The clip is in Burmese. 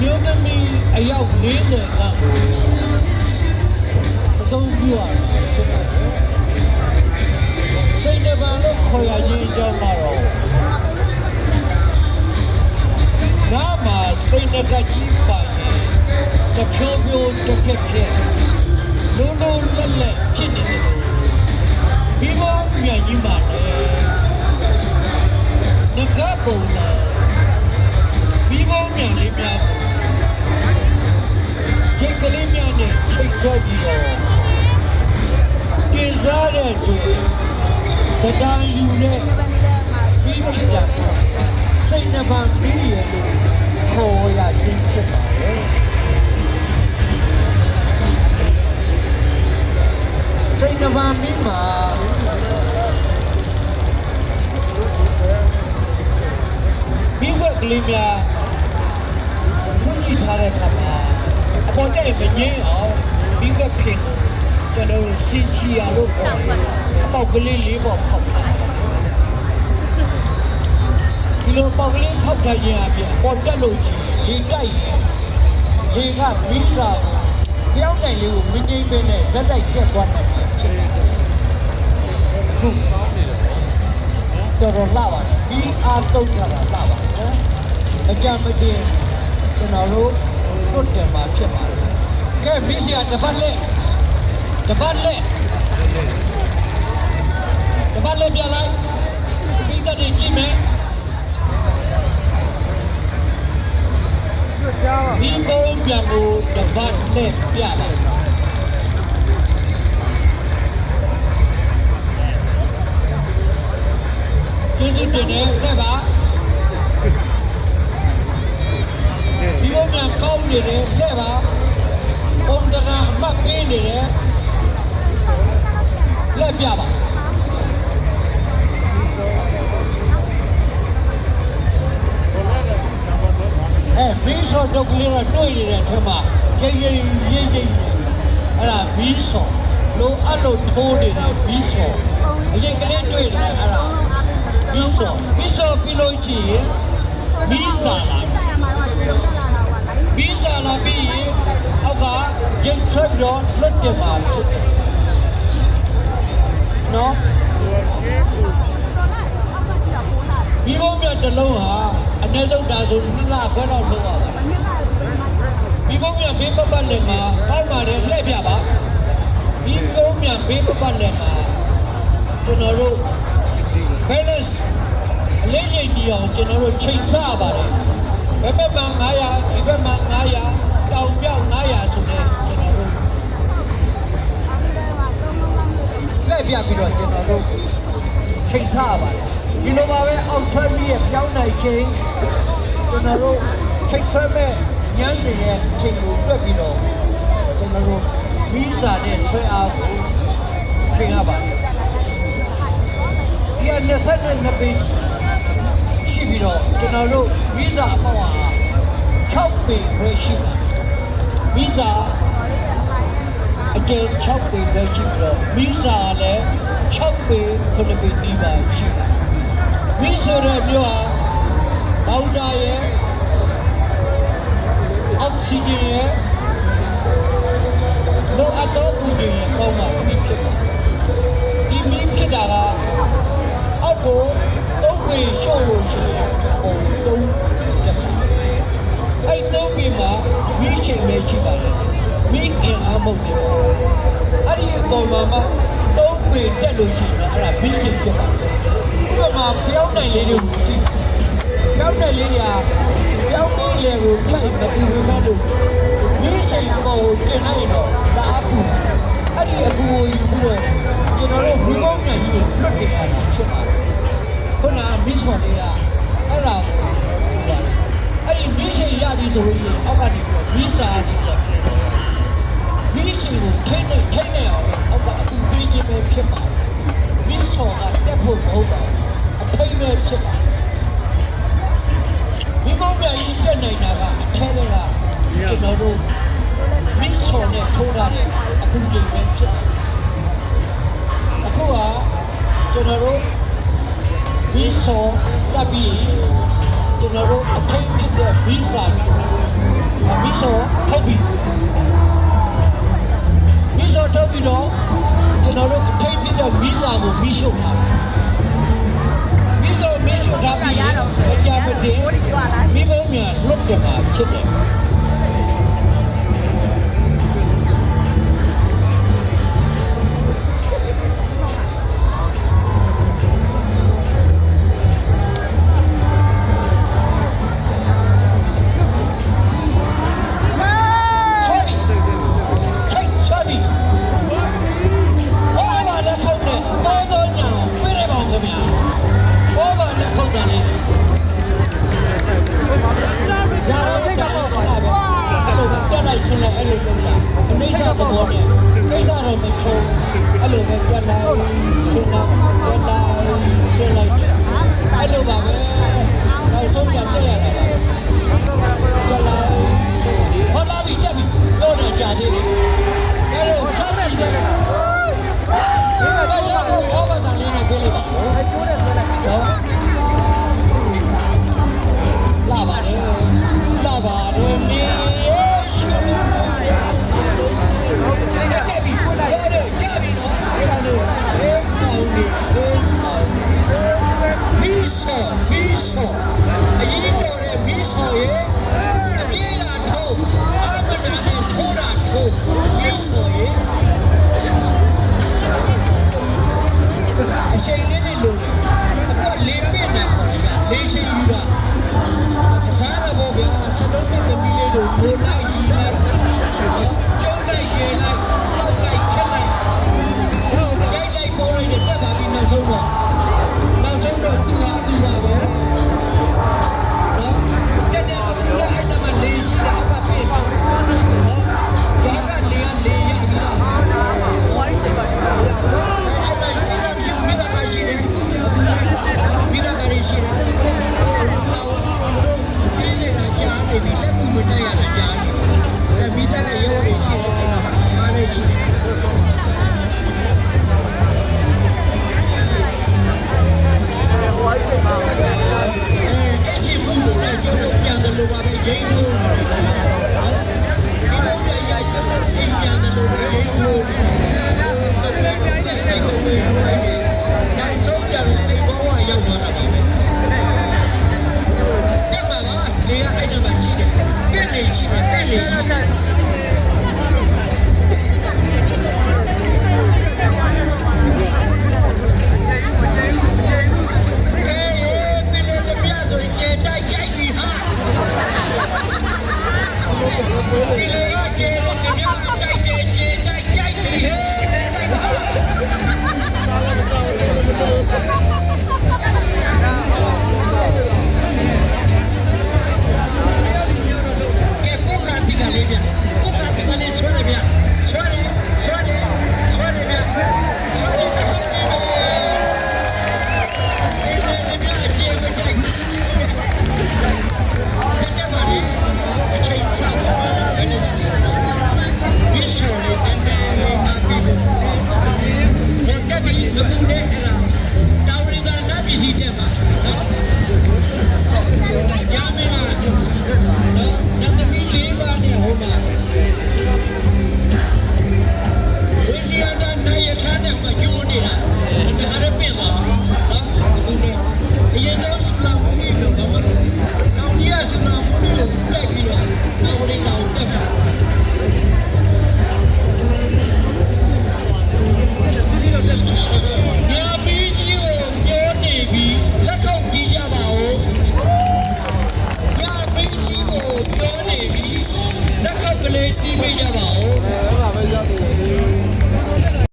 မျိုးသမီးအယောက်40ကသုံးပြရဖြစ်ပါတယ်စိတ်နှပါလို့ခေါ်ရခြင်းအကြောင်းကတော့နားမှာစိတ်နှကကြီးပါရင်တဖြိုးဖြိုးတစ်ဖြက်ဖြက်လုံးလုံးလက်လက်ဖြစ်နေတယ်ဒီဘောမြန်ကြီးပါလေငါကပုံလားဒီဘောမြန်လေးများချိတ်ကလေးများနဲ့ချိတ်ချပြီးတော့ကျင်းစားတဲ့သူတရားယူနဲ့ပြီးပြီကြစိတ်နှပါပြီးရလို့ခေါ်ရခြင်းဖြစ်ပါတယ်စိတ်နှပါမိမှာမိဘကလေးများဖွင့်ကြည့်ထားတဲ့အခါမှာအပေါ်တဲ့မငင်းအောင်မိဘဖြစ်ကျွန်တော်စင်ချီရလို့ခေါ်တယ်အပေါက်ကလေးလေးပေါ်ဖောက်တာဒီလိုပေါက်ကလေးဖောက်ထားခြင်းအပြင်အပေါ်တက်လို့ရှိရင်လေတိုက်ရင်လေကမိစားကြောက်တိုင်လေးကိုမင်းကြီးပင်းနဲ့ဇက်တိုက်ပြတ်သွားတယ်ဖြစ်တယ်ခုတော်တော်လှပါတယ်ဒီအားတုတ်ထားတာလှပါတယ်နော်အကြမ်းမတင်ကျွန်တော်တို့တွတ်တယ်မှာဖြစ်ပါတယ်ကဲမိစီကတပတ်လက်ပြလိုက်ဒီကနေ့ကြည့်မယ်ဒီပုံပြန်ကိုတပတ်လက်ပြလိုက်ကျေးဇူးတင်တယ်ခဲ့ပါဒီပုံပြန်ကောင်းနေတယ်ခဲ့ပါပုံတကာအမှတ်ပေးနေတယ်လက်ပြပါမင်းစောတုတ်ကလေးတော့တွေ့နေတဲ့ထဲမှာရိပ်အဲ့ဒါဘီးစောလိုအဲ့လိုထိုးနေတဲ့ဘီးစောအရင်ကလေးတွေ့တယ်အဲ့ဒါဘီးစောပြီးလို့ကြည့်ရင်ဘီးစာလာပြီးရင်အောက်ကကျင်းချပ်တော့လွတ်တယ်မှာဖြစ်တယ်နော်ဒီဘုံမြတ်တစ်လုံးဟာအနည်းဆုံးဒါဆို2လခွဲတော့လုံးရပါတယ်ဒီဘုံမြတ်ဘေးပတ်ပတ်လက်မှာအောက်မှာလည်းလှည့်ပြပါဒီဘုံမြတ်ဘေးပတ်ပတ်လက်မှာကျွန်တော်တို့ balance အလေးချိန်ကြည့်အောင်ကျွန်တော်တို့ချိန်ဆပါတယ်ဘယ်ဘက်မှာ900ဒီဘက်မှာ900တောင်ပြောက်900ဆိုတဲ့ကျွန်တော်တို့လှည့်ပြပြီးတော့ကျွန်တော်တို့ချိန်ဆပါတယ်ဒီလိုပါပဲအောက်ထပ်ပြီးရပြောင်းနိုင်ချိန်ကျွန်တော်တို့ချိတ်ဆွဲမဲ့ညမ်းစင်ရဲ့ချိန်ကိုတွက်ပြီးတော့ကျွန်တော်တို့မီးစာနဲ့ဆွဲအားကိုချိန်ရပါတယ်ဒီ22 page ရှိပြီးတော့ကျွန်တော်တို့မီးစာအပေါင်းဟာ6 page ပဲရှိပါတယ်မီးစာအကျယ်6 page ပဲရှိပြီးတော့မီးစာလည်း6 page 9 page ဒီပါရှိပါတယ်မင်းဆိုတဲ့မျိုးဟာပေါင်းကြရဲ့အောက်ဆီဂျင်ရဲ့လိုအပ်တော့ပူဂျင်ရဲ့ပေါင်းမှာမင်းဖြစ်ပါတယ်ဒီမင်းဖြစ်တာကအောက်ကို3ပေရှုပ်လို့ရှိရင်ပုံ3ချက်ပါတယ်အဲ့3ပေမှာမင်းချိန်လေးရှိပါတယ်မင်းအင်အားမဟုတ်တယ်အဲ့ဒီအပေါ်မှာ3ပေတက်လို့ရှိရင်အဲ့ဒါမင်းချိန်ဖြစ်ပါတယ်ဒီမှာဖျောင်းနိုင်လေးတွေကိုကြည့်ဖျောင်းနိုင်လေးတွေကဖျောင်းလေးတွေကိုထိုက်မပူဘဲမဲ့လို့မင်းချိန်ပေါ်ကိုတင်လိုက်တော့ဒါအပူအဲ့ဒီအပူကိုယူပြီးတော့ကျွန်တော်တို့ဘူးကောင်းမြန်ကြီးကိုလွတ်တင်ရတာဖြစ်ပါတယ်ခုနမင်းစော်လေးကအဲ့ဒါကိုအဲ့ဒီမင်းချိန်ရပြီဆိုလို့ရှိရင်အောက်ကနေပြီးတော့မင်းစာနေတော့မင်းချိန်ကိုထိနေအောင်အောက်ကအပူပေးခြင်းပဲဖြစ်ပါတယ်မင်းစော်ကတက်ဖို့မဟုတ်ပါဘူးအထိတ်ပဲဖြစ်ပါတယ်ဒီဘုံပြန်ကြီးတက်နိုင်တာကအထဲကကျွန်တော်တို့မင်းစော်နဲ့ထိုးထားတဲ့အပူချိန်ပဲဖြစ်တယ်အခုကကျွန်တော်တို့မင်းစော်တက်ပြီးကျွန်တော်တို့အထိတ်ဖြစ်တဲ့ဘီဇာ မိစားကိုမိရှုပ်တာမိစားမိရှုပ်တာပြီးအကြမ်းမတင်မိဘများလွတ်တယ်မှာဖြစ်တယ်ပေးကြပါဦး